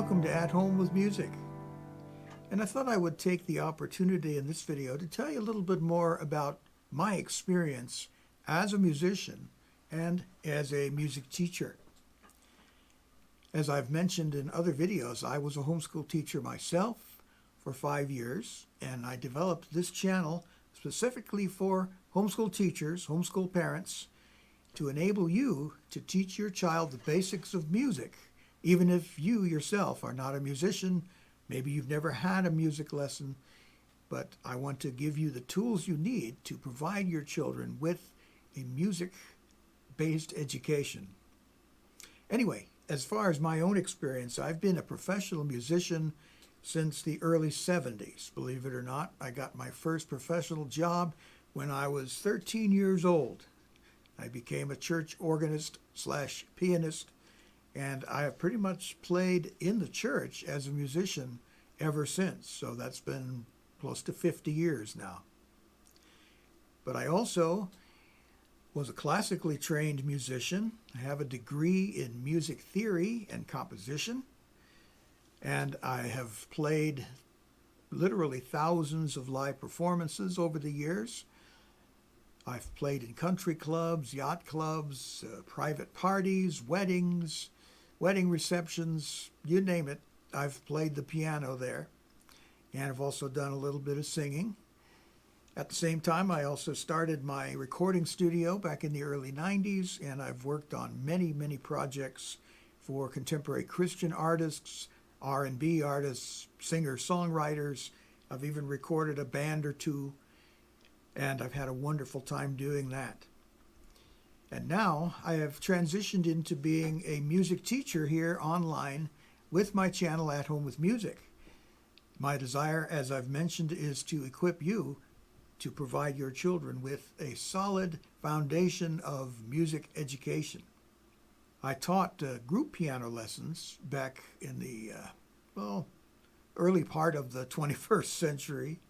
welcome to At Home with Music. And I thought I would take the opportunity in this video to tell you a little bit more about my experience as a musician and as a music teacher. As I've mentioned in other videos, I was a homeschool teacher myself for 5 years, and I developed this channel specifically for homeschool teachers, homeschool parents, to enable you to teach your child the basics of music. Even if you yourself are not a musician, maybe you've never had a music lesson, but I want to give you the tools you need to provide your children with a music-based education. Anyway, as far as my own experience, I've been a professional musician since the early 70s. Believe it or not, I got my first professional job when I was 13 years old. I became a church organist / pianist, and I have pretty much played in the church as a musician ever since. So that's been close to 50 years now. But I also was a classically trained musician. I have a degree in music theory and composition, and I have played literally thousands of live performances over the years. I've played in country clubs, yacht clubs, private parties, weddings, wedding receptions, you name it. I've played the piano there, and I've also done a little bit of singing. At the same time, I also started my recording studio back in the early 90s, and I've worked on many, many projects for contemporary Christian artists, R&B artists, singer-songwriters. I've even recorded a band or two, and I've had a wonderful time doing that. And now I have transitioned into being a music teacher here online with my channel At Home with Music. My desire, as I've mentioned, is to equip you to provide your children with a solid foundation of music education. I taught group piano lessons back in the early part of the 21st century.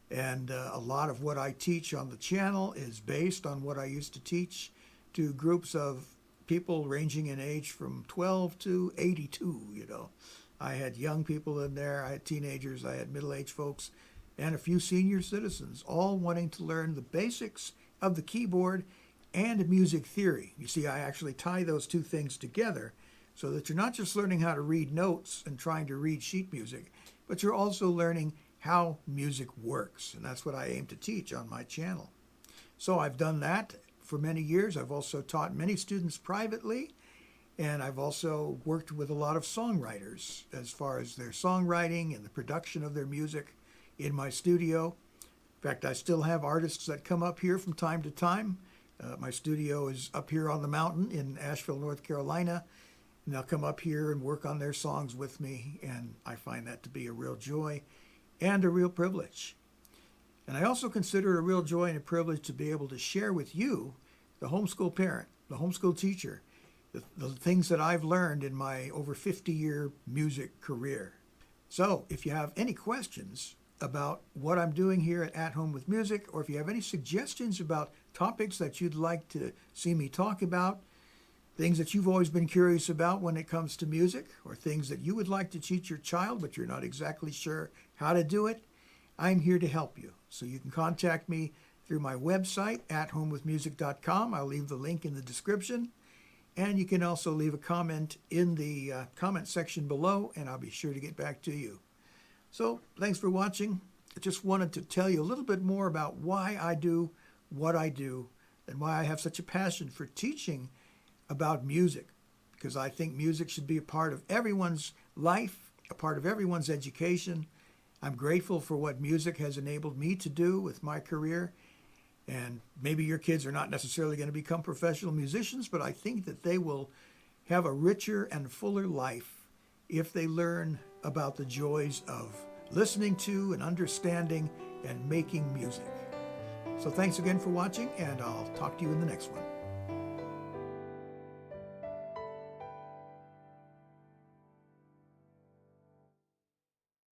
And a lot of what I teach on the channel is based on what I used to teach to groups of people ranging in age from 12 to 82, I had young people in there, I had teenagers, I had middle-aged folks, and a few senior citizens, all wanting to learn the basics of the keyboard and music theory. You see, I actually tie those two things together so that you're not just learning how to read notes and trying to read sheet music, but you're also learning how music works, and that's what I aim to teach on my channel. So I've done that for many years. I've also taught many students privately, and I've also worked with a lot of songwriters as far as their songwriting and the production of their music in my studio. In fact, I still have artists that come up here from time to time. My studio is up here on the mountain in Asheville, North Carolina, and they'll come up here and work on their songs with me, and I find that to be a real joy and a real privilege. And I also consider it a real joy and a privilege to be able to share with you, the homeschool parent, the homeschool teacher, the things that I've learned in my over 50-year music career. So if you have any questions about what I'm doing here at Home with Music, or if you have any suggestions about topics that you'd like to see me talk about, things that you've always been curious about when it comes to music, or things that you would like to teach your child but you're not exactly sure how to do it, I'm here to help you. So you can contact me through my website, athomewithmusic.com. I'll leave the link in the description. And you can also leave a comment in the comment section below, and I'll be sure to get back to you. So thanks for watching. I just wanted to tell you a little bit more about why I do what I do and why I have such a passion for teaching about music, because I think music should be a part of everyone's life, a part of everyone's education. I'm grateful for what music has enabled me to do with my career. And maybe your kids are not necessarily going to become professional musicians, but I think that they will have a richer and fuller life if they learn about the joys of listening to and understanding and making music. So thanks again for watching, and I'll talk to you in the next one.